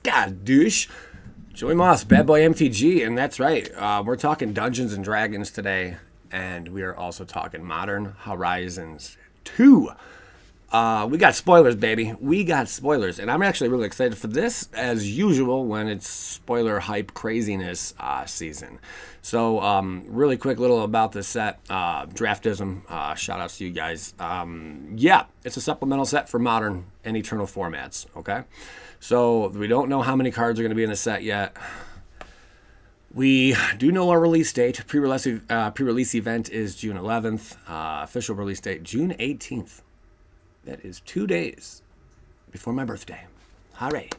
Saga, douche. Joey Moss, Bad Boy MTG, and that's right. We're talking Dungeons and Dragons today, and we are also talking Modern Horizons 2. We got spoilers, baby. We got spoilers, and I'm actually really excited for this, as usual, when it's spoiler hype craziness season. So, really quick little about the set. Draftism, shout outs to you guys. Yeah, it's a supplemental set for Modern and Eternal formats, okay? So, we don't know how many cards are going to be in the set yet. We do know our release date. Pre-release event is June 11th. Official release date, June 18th. That is 2 days before my birthday. Hooray.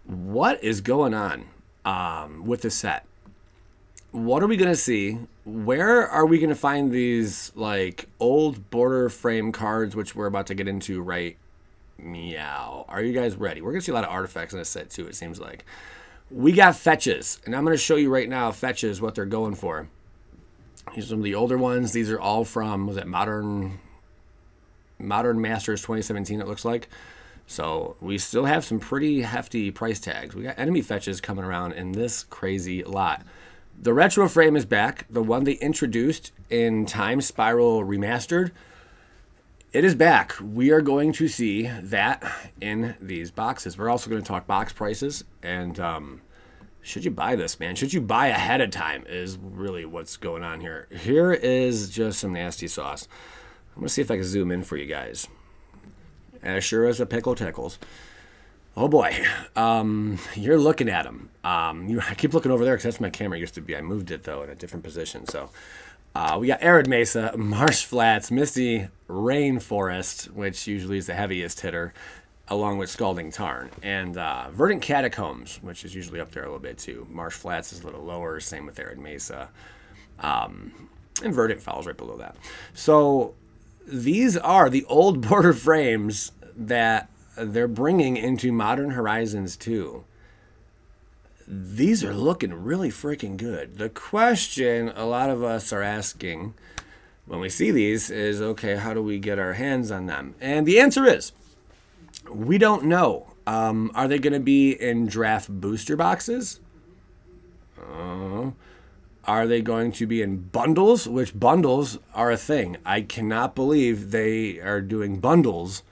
What is going on with the set? What are we going to see? Where are we going to find these like old border frame cards, which we're about to get into right meow? Are you guys ready? We're going to see a lot of artifacts in this set too, it seems like. We got fetches, and I'm going to show you right now fetches, what they're going for. These are some of the older ones. These are all from, was it Modern Masters 2017, it looks like. So we still have some pretty hefty price tags. We got enemy fetches coming around in this crazy lot. The retro frame is back. The one they introduced in Time Spiral Remastered, it is back. We are going to see that in these boxes. We're also going to talk box prices. And should you buy this, man? Should you buy ahead of time is really what's going on here. Here is just some nasty sauce. I'm going to see if I can zoom in for you guys. As sure as a pickle tickles. Oh boy. You're looking at them. I keep looking over there because that's where my camera used to be. I moved it, though, in a different position. So we got Arid Mesa, Marsh Flats, Misty Rainforest, which usually is the heaviest hitter, along with Scalding Tarn. And Verdant Catacombs, which is usually up there a little bit, too. Marsh Flats is a little lower. Same with Arid Mesa. And Verdant follows right below that. So these are the old border frames that they're bringing into Modern Horizons 2. These are looking really freaking good. The question a lot of us are asking when we see these is, okay, how do we get our hands on them? And the answer is, we don't know. Are they going to be in draft booster boxes? Are they going to be in bundles? Which bundles are a thing. I cannot believe they are doing bundles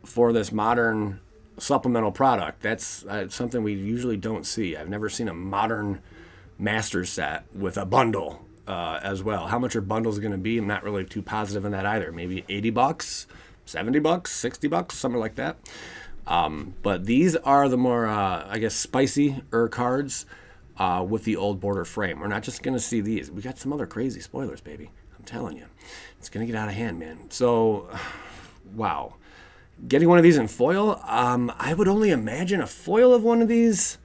for this Modern supplemental product. That's something we usually don't see. I've never seen a Modern Master set with a bundle as well. How much are bundles going to be? I'm not really too positive in that either. Maybe $80, $70, $60, something like that. But these are the more, I guess, spicy-er cards with the old border frame. We're not just going to see these. We got some other crazy spoilers, baby. I'm telling you. It's going to get out of hand, man. So, wow. Getting one of these in foil, I would only imagine a foil of one of these.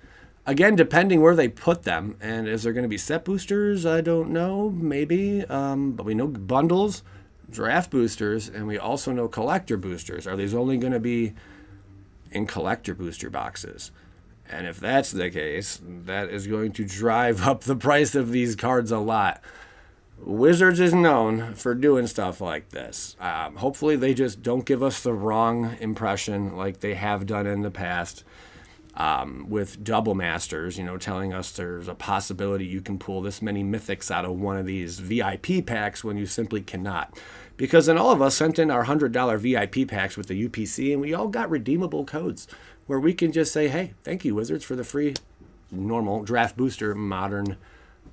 Again, depending where they put them. And is there going to be set boosters? I don't know. Maybe. But we know bundles, draft boosters, and we also know collector boosters. Are these only going to be in collector booster boxes? And if that's the case, that is going to drive up the price of these cards a lot. Wizards is known for doing stuff like this. Hopefully they just don't give us the wrong impression like they have done in the past with Double Masters, telling us there's a possibility you can pull this many mythics out of one of these VIP packs when you simply cannot. Because then all of us sent in our $100 VIP packs with the UPC, and we all got redeemable codes where we can just say, hey, thank you, Wizards, for the free normal draft booster Modern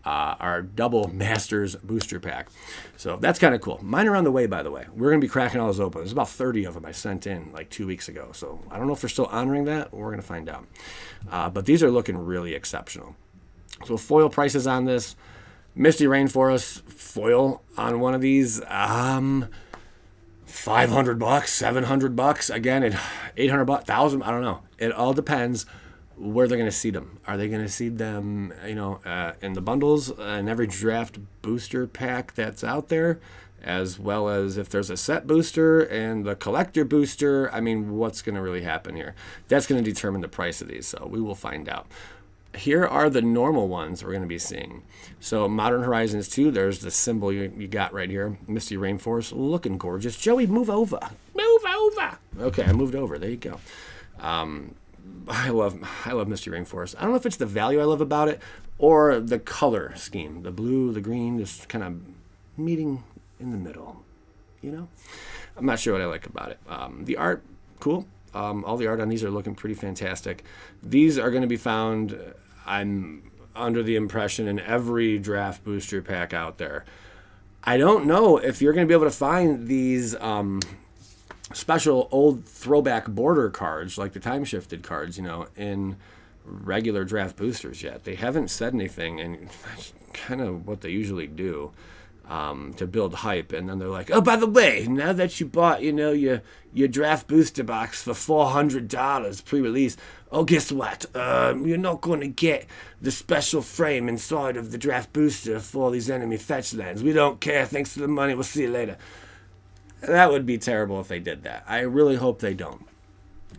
our Double Masters booster pack. So that's kind of cool. Mine are on the way, by the way. We're going to be cracking all those open. There's about 30 of them I sent in like 2 weeks ago. So I don't know if they're still honoring that. We're going to find out. But these are looking really exceptional. So foil prices on this. Misty Rainforest foil on one of these. $500, $700. Again, $800, $1,000. I don't know. It all depends where they're going to seed them. Are they going to seed them, in the bundles in every draft booster pack that's out there, as well as if there's a set booster and the collector booster? I mean, what's going to really happen here? That's going to determine the price of these, so we will find out. Here are the normal ones we're going to be seeing. So Modern Horizons 2, there's the symbol you got right here. Misty Rainforest, looking gorgeous. Joey, move over. Move over. Okay, I moved over. There you go. I love Misty Rainforest. I don't know if it's the value I love about it or the color scheme. The blue, the green, just kind of meeting in the middle. You know, I'm not sure what I like about it. The art, cool. All the art on these are looking pretty fantastic. These are going to be found, I'm under the impression, in every draft booster pack out there. I don't know if you're going to be able to find these special old throwback border cards, like the time-shifted cards, you know, in regular draft boosters yet. They haven't said anything, and that's kind of what they usually do. To build hype, and then they're like, oh, by the way, now that you bought, you know, your draft booster box for $400 pre-release, oh, guess what? You're not going to get the special frame inside of the draft booster for these enemy fetch lands. We don't care. Thanks for the money. We'll see you later. That would be terrible if they did that. I really hope they don't,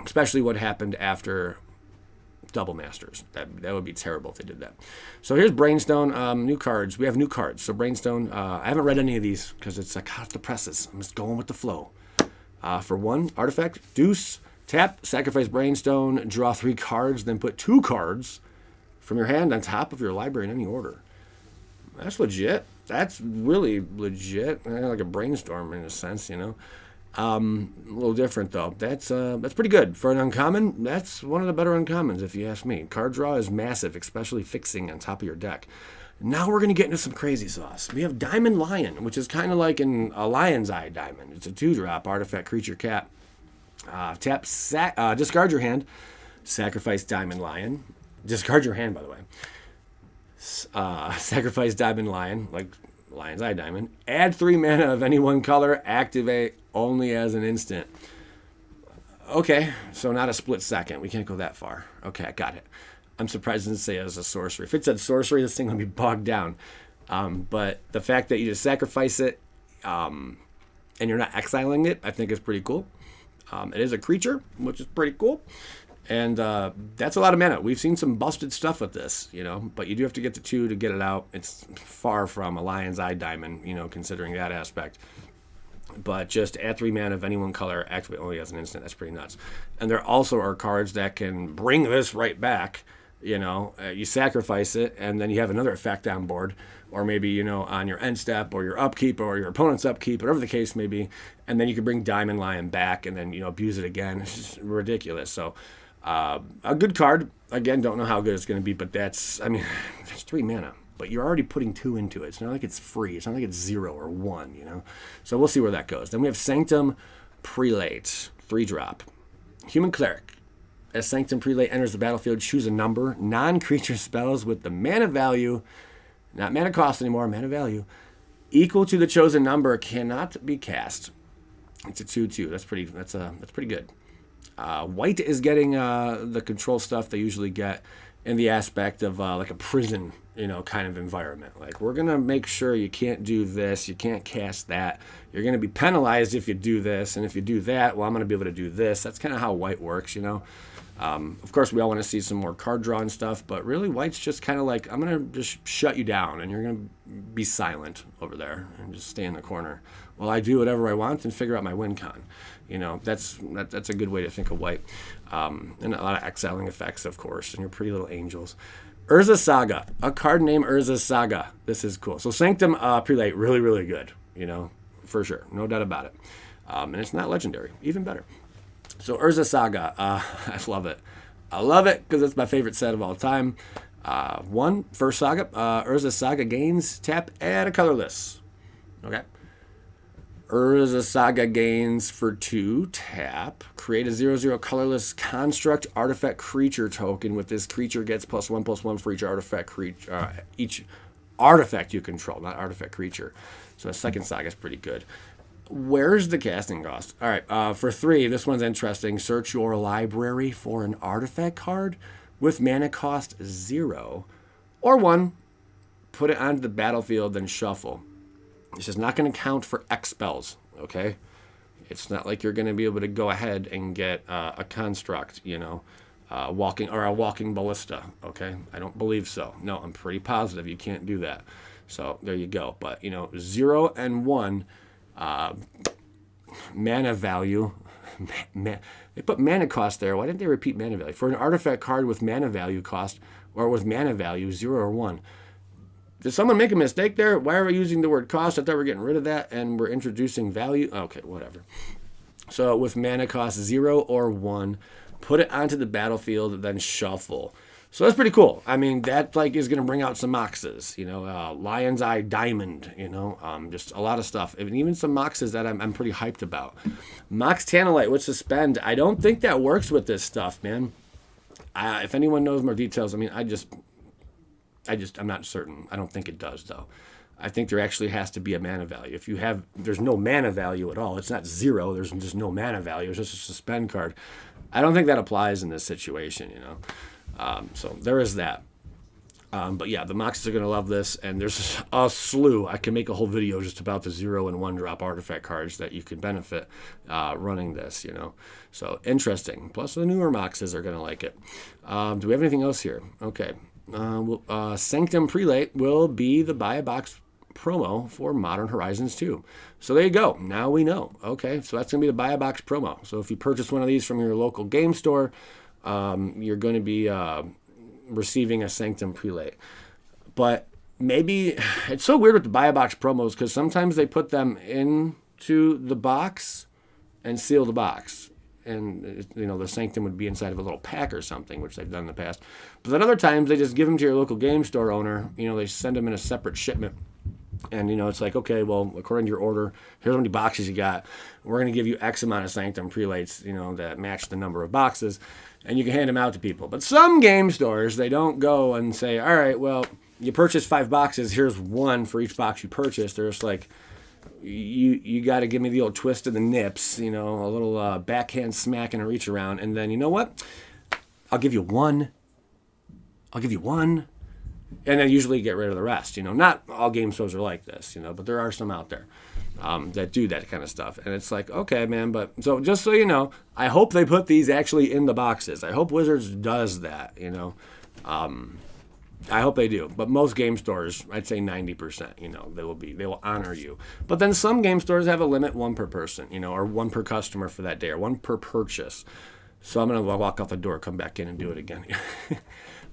especially what happened after Double Masters. That would be terrible if they did that. So here's Brainstone, new cards. We have new cards. So Brainstone, I haven't read any of these because it's like hot off the presses. I'm just going with the flow. For 1 artifact, Deuce, tap, sacrifice Brainstone, draw 3 cards, then put 2 cards from your hand on top of your library in any order. That's legit. That's really legit. Like a brainstorm in a sense, you know. A little different though. That's pretty good for an uncommon. That's one of the better uncommons, if you ask me. Card draw is massive, especially fixing on top of your deck. Now we're gonna get into some crazy sauce. We have Diamond Lion, which is kind of like a Lion's Eye Diamond. It's a 2-drop artifact creature cat. Tap, discard your hand, sacrifice Diamond Lion. Discard your hand, by the way. Sacrifice Diamond Lion, like Lion's Eye Diamond. Add 3 mana of any one color. Activate only as an instant. Okay, so not a split second. We can't go that far. Okay, I got it. I'm surprised it didn't say it as a sorcery. If it said sorcery, this thing would be bogged down. But the fact that you just sacrifice it and you're not exiling it, I think is pretty cool. It is a creature, which is pretty cool. And that's a lot of mana. We've seen some busted stuff with this, you know, but you do have to get to 2 to get it out. It's far from a Lion's Eye Diamond, you know, considering that aspect. But just add 3 mana of any one color, activate only as an instant. That's pretty nuts. And there also are cards that can bring this right back. You know, you sacrifice it, and then you have another effect on board. Or maybe, you know, on your end step, or your upkeep, or your opponent's upkeep, whatever the case may be. And then you can bring Diamond Lion back, and then, you know, abuse it again. It's just ridiculous. So, a good card. Again, don't know how good it's going to be, but that's 3 mana. But you're already putting 2 into it. It's not like it's free. It's not like it's 0 or 1, you know. So we'll see where that goes. Then we have Sanctum Prelate, 3-drop. Human Cleric. As Sanctum Prelate enters the battlefield, choose a number. Non-creature spells with the mana value, not mana cost anymore, mana value, equal to the chosen number cannot be cast. It's a 2/2. That's pretty good. White is getting the control stuff they usually get in the aspect of like a prison, you know, kind of environment. Like, we're going to make sure you can't do this, you can't cast that. You're going to be penalized if you do this, and if you do that, well, I'm going to be able to do this. That's kind of how white works, you know. Of course, we all want to see some more card draw and stuff, but really, white's just kind of like, I'm going to just shut you down, and you're going to be silent over there and just stay in the corner while I do whatever I want and figure out my win con. You know, that's a good way to think of white. And a lot of exiling effects, of course, and your pretty little angels. Urza Saga, a card named Urza Saga. This is cool. So Sanctum Prelate, really, really good, you know, for sure. No doubt about it. And it's not legendary, even better. So Urza Saga, I love it. I love it because it's my favorite set of all time. First Saga, Urza Saga gains, tap, add a colorless. Okay. Urza Saga gains for 2, tap, create a 0/0 colorless construct artifact creature token. With this creature gets +1/+1 for each artifact creature, each artifact you control, not artifact creature. So a second Saga is pretty good. Where's the casting cost? All right, for 3, this one's interesting. Search your library for an artifact card with mana cost 0 or 1. Put it onto the battlefield, then shuffle. This is not going to count for X spells, okay? It's not like you're going to be able to go ahead and get a construct, you know, a walking ballista, okay? I don't believe so. No, I'm pretty positive you can't do that. So there you go. But, you know, 0 and 1 mana value, They put mana cost there. Why didn't they repeat mana value? For an artifact card with mana value cost, or with mana value 0 or 1. Did someone make a mistake there? Why are we using the word cost? I thought we were getting rid of that and we're introducing value. Okay, whatever. So with mana cost 0 or 1, put it onto the battlefield, then shuffle. So that's pretty cool. I mean, that like is going to bring out some moxes, Lion's Eye Diamond, just a lot of stuff. And even some moxes that I'm pretty hyped about. Mox Tantalite with Suspend. I don't think that works with this stuff, man. If anyone knows more details, I mean, I'm not certain. I don't think it does, though. I think there actually has to be a mana value. There's no mana value at all. It's not 0. There's just no mana value. It's just a suspend card. I don't think that applies in this situation, So there is that. But yeah, the Moxes are going to love this, and there's a slew. I can make a whole video just about the 0 and 1 drop artifact cards that you can benefit running this, So interesting. Plus the newer Moxes are going to like it. Do we have anything else here? Okay. Sanctum Prelate will be the buy a box promo for Modern Horizons 2. So there you go. Now we know. Okay, so that's going to be the buy a box promo. So if you purchase one of these from your local game store, you're going to be receiving a Sanctum Prelate. But maybe it's so weird with the buy a box promos because sometimes they put them into the box and seal the box. And, the Sanctum would be inside of a little pack or something, which they've done in the past. But then other times, they just give them to your local game store owner. They send them in a separate shipment. And, it's like, okay, well, according to your order, here's how many boxes you got. We're going to give you X amount of Sanctum Prelates, that match the number of boxes. And you can hand them out to people. But some game stores, they don't go and say, all right, well, you purchased 5 boxes. Here's 1 for each box you purchased. They're just like, you got to give me the old twist of the nips, a little backhand smack and a reach around. And then, you know what? I'll give you 1. And then usually get rid of the rest. Not all game stores are like this, but there are some out there that do that kind of stuff. And it's like, okay, man, but so just so you know, I hope they put these actually in the boxes. I hope Wizards does that, I hope they do, but most game stores, I'd say 90%, they will honor you. But then some game stores have a limit, 1 per person, or 1 per customer for that day, or 1 per purchase. So I'm gonna walk out the door, come back in, and do it again.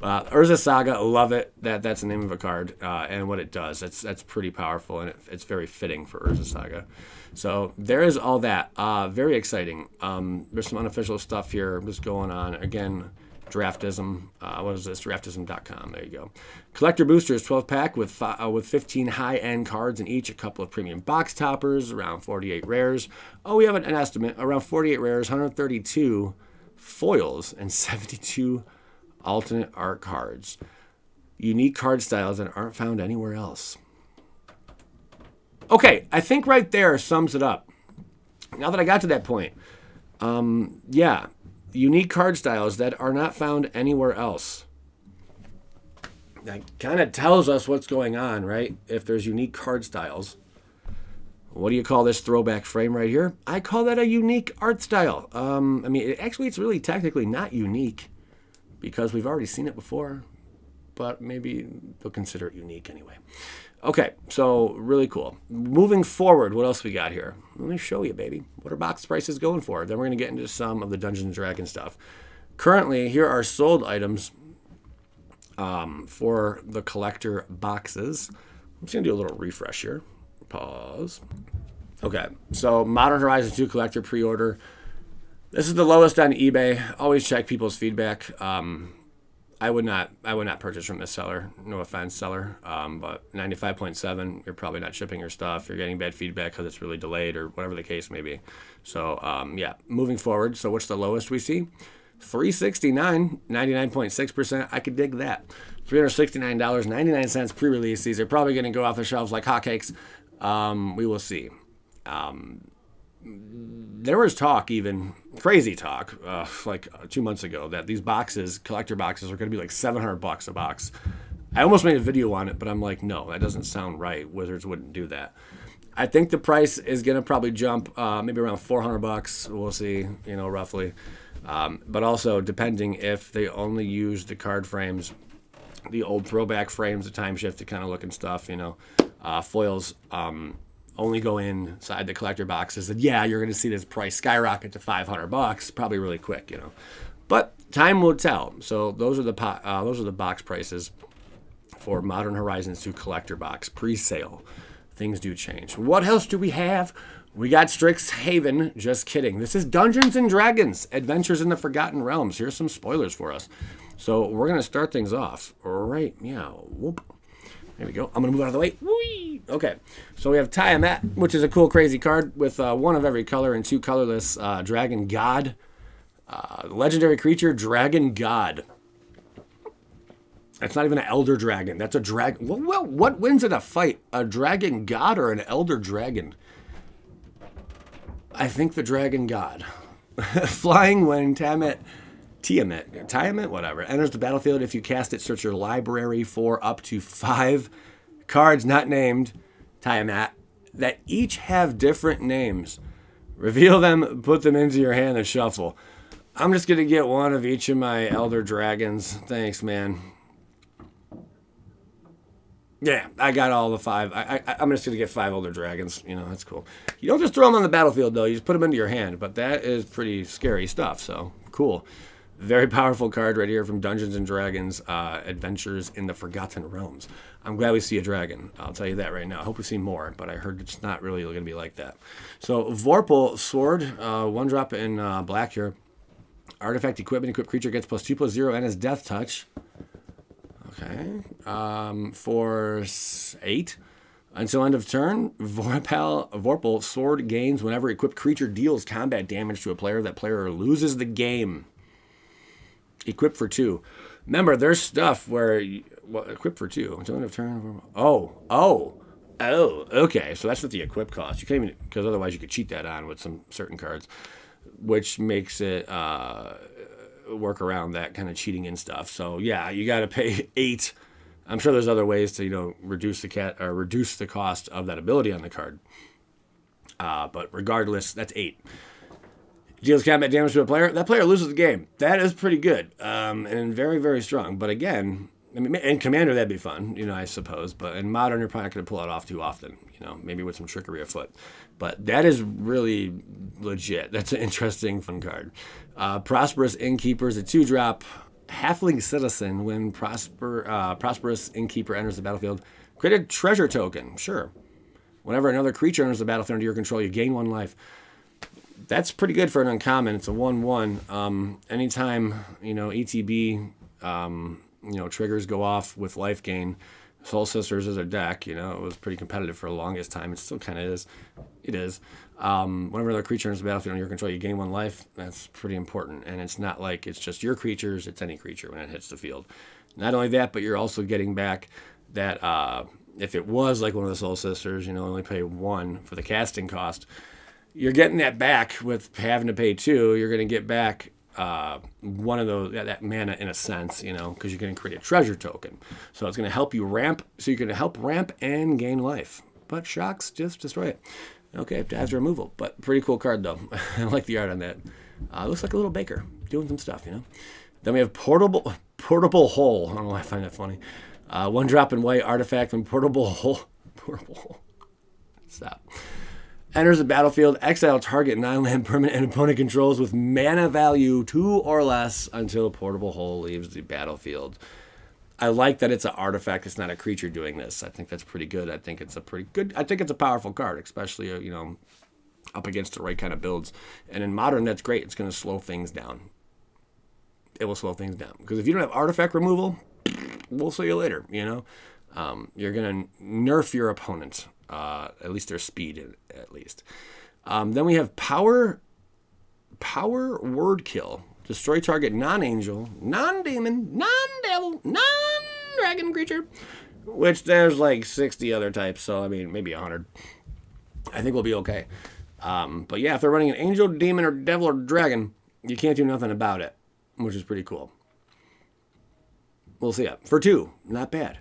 Urza Saga, love it. That's the name of a card, and what it does. That's pretty powerful, and it's very fitting for Urza Saga. So there is all that. Very exciting. There's some unofficial stuff here just going on. Again, Draftism. What is this? Draftism.com. There you go. Collector boosters, 12-pack with 15 high-end cards in each, a couple of premium box toppers, around 48 rares. Oh, we have an estimate. Around 48 rares, 132 foils, and 72 alternate art cards. Unique card styles that aren't found anywhere else. Okay, I think right there sums it up. Now that I got to that point, yeah. Unique card styles that are not found anywhere else. That kind of tells us what's going on, right? If there's unique card styles. What do you call this throwback frame right here? I call that a unique art style. It's really technically not unique because we've already seen it before, but maybe they'll consider it unique anyway. Okay, so really cool. Moving forward, what else we got here? Let me show you, baby. What are box prices going for? Then we're going to get into some of the Dungeons & Dragons stuff. Currently, here are sold items for the collector boxes. I'm just going to do a little refresh here. Pause. Okay, so Modern Horizons 2 collector pre-order. This is the lowest on eBay. Always check people's feedback. I would not purchase from this seller. No offense, seller. But 95.7, you're probably not shipping your stuff. You're getting bad feedback because it's really delayed or whatever the case may be. So, yeah, moving forward. So what's the lowest we see? $369, 99.6%. I could dig that. $369.99 pre-release. These are probably going to go off the shelves like hotcakes. We will see. There was talk, even crazy talk, like 2 months ago, that these boxes, collector boxes, are going to be like $700 a box. I almost made a video on it, but I'm like, no, that doesn't sound right. Wizards wouldn't do that. I think the price is going to probably jump maybe around $400. We'll see, roughly. But also depending if they only use the card frames, the old throwback frames, the time shift, the kind of looking stuff, foils. only go inside the collector boxes, and yeah, you're going to see this price skyrocket to $500, probably really quick, you know. But time will tell. So those are the box prices for Modern Horizons 2 collector box pre-sale. Things do change. What else do we have? We got Strixhaven. Just kidding. This is Dungeons and Dragons: Adventures in the Forgotten Realms. Here's some spoilers for us. So we're going to start things off right meow. Whoop. There we go. I'm going to move out of the way. Whee! Okay. So we have Tiamat, which is a cool, crazy card with one of every color and 2 colorless Dragon God. Legendary creature, Dragon God. That's not even an Elder Dragon. That's a dragon. Well, what wins in a fight? A Dragon God or an Elder Dragon? I think the Dragon God. Flying when Tiamat, whatever, enters the battlefield. If you cast it, search your library for up to 5 cards not named Tiamat that each have different names. Reveal them, put them into your hand, and shuffle. I'm just going to get one of each of my Elder Dragons. Thanks, man. Yeah, I got all the 5. I'm just going to get 5 Elder Dragons. You know, that's cool. You don't just throw them on the battlefield, though. You just put them into your hand. But that is pretty scary stuff, so cool. Very powerful card right here from Dungeons & Dragons, Adventures in the Forgotten Realms. I'm glad we see a dragon. I'll tell you that right now. I hope we see more, but I heard it's not really going to be like that. So, Vorpal Sword, 1-drop in black here. Artifact equipment, equipped creature gets +2/+0 and has Death Touch. Okay. For 8. Until end of turn, Vorpal Sword gains whenever equipped creature deals combat damage to a player. That player loses the game. Equipped for 2. Remember, there's stuff where equipped for 2 until end of turn. Oh, okay. So that's what the equip cost. You can't even, because otherwise you could cheat that on with some certain cards, which makes it work around that kind of cheating and stuff. So yeah, you got to pay 8. I'm sure there's other ways to reduce the cost of that ability on the card. But regardless, that's 8. Deals combat damage to a player. That player loses the game. That is pretty good and very, very strong. But again, I mean, in Commander that'd be fun, I suppose. But in Modern, you're probably not going to pull it off too often. Maybe with some trickery afoot. But that is really legit. That's an interesting, fun card. Prosperous Innkeeper is a 2-drop Halfling Citizen. When Prosperous Innkeeper enters the battlefield, create a treasure token. Sure. Whenever another creature enters the battlefield under your control, you gain 1 life. That's pretty good for an uncommon. It's a 1/1. Anytime, ETB, triggers go off with life gain. Soul Sisters is a deck, it was pretty competitive for the longest time. It still kind of is. It is. Whenever the creature enters the battlefield under your control, you gain 1 life. That's pretty important. And it's not like it's just your creatures, it's any creature when it hits the field. Not only that, but you're also getting back that if it was like one of the Soul Sisters, only pay 1 for the casting cost. You're getting that back with having to pay 2. You're going to get back one of those, that mana in a sense, because you're going to create a treasure token. So it's going to help you ramp. So you're going to help ramp and gain life. But shocks, just destroy it. Okay, as removal. But pretty cool card, though. I like the art on that. Looks like a little baker doing some stuff, Then we have Portable Hole. I don't know why I find that funny. 1-drop in white artifact from Portable Hole. Stop. Enters the battlefield, exile target 9-land permanent and opponent controls with mana value 2 or less until Portable Hole leaves the battlefield. I like that it's an artifact. It's not a creature doing this. I think that's pretty good. I think it's a powerful card, especially, up against the right kind of builds. And in Modern, that's great. It's going to slow things down. It will slow things down. Because if you don't have artifact removal, we'll see you later, You're going to nerf your opponent. At least their speed, at least. Then we have Power Word Kill. Destroy target non-angel, non-demon, non-devil, non-dragon creature. Which there's like 60 other types, so maybe 100. I think we'll be okay. But yeah, if they're running an angel, demon, or devil, or dragon, you can't do nothing about it, which is pretty cool. We'll see it. For 2, not bad.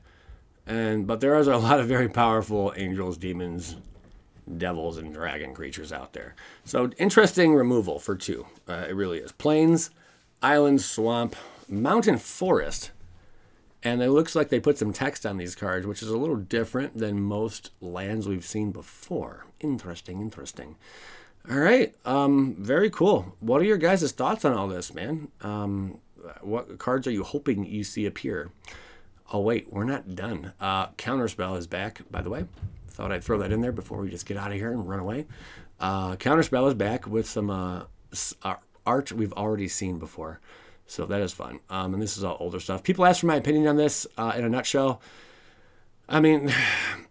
But there are a lot of very powerful angels, demons, devils, and dragon creatures out there. So interesting removal for 2. It really is. Plains, island, swamp, mountain, forest. And it looks like they put some text on these cards, which is a little different than most lands we've seen before. Interesting, interesting. All right, very cool. What are your guys' thoughts on all this, man? What cards are you hoping you see appear? Oh, wait, we're not done. Counterspell is back, by the way. Thought I'd throw that in there before we just get out of here and run away. Counterspell is back with some art we've already seen before. So that is fun. And this is all older stuff. People ask for my opinion on this in a nutshell. I mean,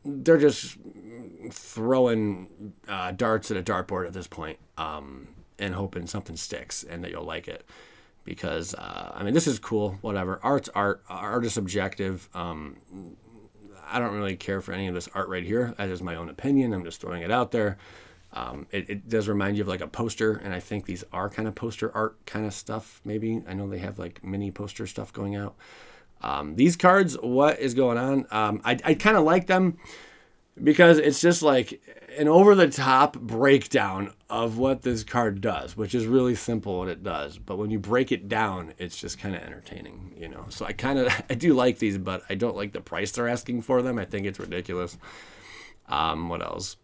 they're just throwing darts at a dartboard at this point and hoping something sticks and that you'll like it. Because, I mean, this is cool, whatever. Art's art. Art is subjective. I don't really care for any of this art right here. That is my own opinion. I'm just throwing it out there. It does remind you of like a poster, and I think these are kind of poster art kind of stuff, maybe. I know they have like mini poster stuff going out. These cards, what is going on? I kind of like them because it's just like an over-the-top breakdown of what this card does, which is really simple what it does. But when you break it down, it's just kind of entertaining, you know. So I do like these, but I don't like the price they're asking for them. I think it's ridiculous. What else?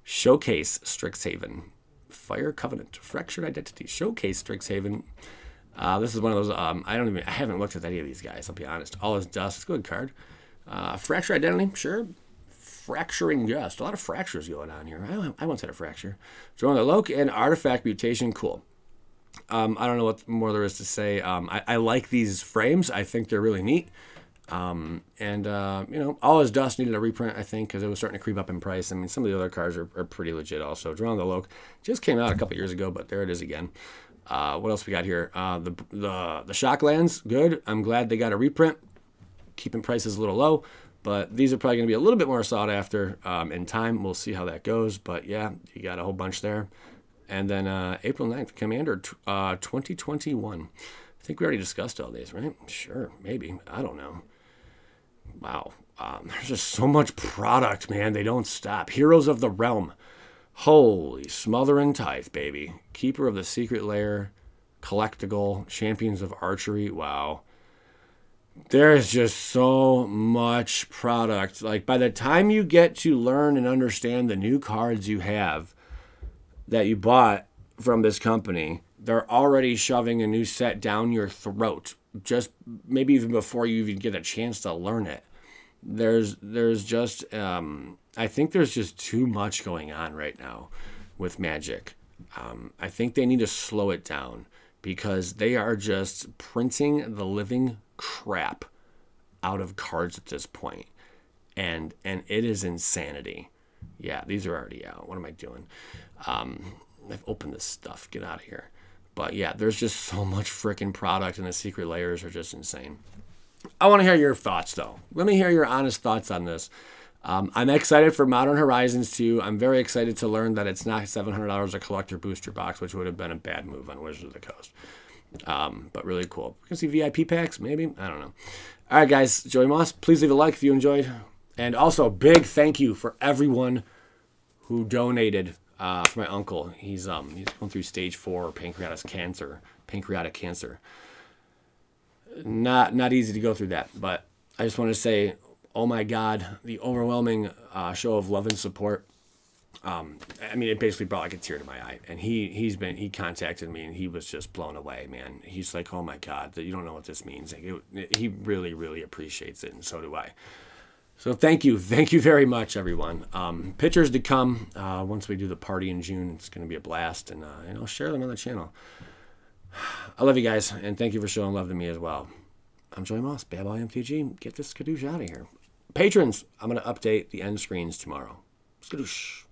Showcase Strixhaven. Fire Covenant. Fractured Identity. Showcase Strixhaven. This is one of those, I haven't looked at any of these guys, I'll be honest. All is Dust. It's a good card. Fractured Identity, sure. Fracturing Dust. A lot of fractures going on here. I once had a fracture. Drawing the Loke and Artifact Mutation. Cool. I don't know what more there is to say. I like these frames. I think they're really neat. You know, All is Dust needed a reprint, I think, because it was starting to creep up in price. I mean, some of the other cards are pretty legit also. Drawing the Loke just came out a couple years ago, but there it is again. What else we got here? The Shocklands, good. I'm glad they got a reprint. Keeping prices a little low, but these are probably going to be a little bit more sought after in time. We'll see how that goes, but yeah, you got a whole bunch there. And then April 9th, Commander 2021. I think we already discussed all these, right? Sure, maybe. I don't know. Wow. There's just so much product, man. They don't stop. Heroes of the Realm. Holy smother and tithe, baby. Keeper of the Secret Lair. Collectible. Champions of Archery. Wow. There's just so much product. Like, by the time you get to learn and understand the new cards you have that you bought from this company, they're already shoving a new set down your throat. Just maybe even before you even get a chance to learn it. There's just, I think there's just too much going on right now with Magic. I think they need to slow it down because they are just printing the living crap out of cards at this point. And it is insanity. Yeah, these are already out. What am I doing? I've opened this stuff. Get out of here. But yeah, there's just so much freaking product, and the secret layers are just insane. I want to hear your thoughts, though. Let me hear your honest thoughts on this. I'm excited for Modern Horizons 2. I'm very excited to learn that it's not $700 a collector booster box, which would have been a bad move on Wizards of the Coast. But really cool. We can see VIP packs, maybe? I don't know. All right, guys. Joey Moss, please leave a like if you enjoyed. And also, big thank you for everyone who donated for my uncle. He's going through stage 4 pancreatic cancer. Not easy to go through that, but I just want to say, oh my God, the overwhelming show of love and support. I mean, it basically brought like a tear to my eye. And he contacted me and he was just blown away, man. He's like, oh my God, you don't know what this means. Like, he really, really appreciates it, and so do I. So thank you very much, everyone. Pictures to come once we do the party in June. It's going to be a blast, and I'll share them on the channel. I love you guys, and thank you for showing love to me as well. I'm Joey Moss, Bad Boy MTG. Get this skadoosh out of here. Patrons, I'm going to update the end screens tomorrow. Skadoosh.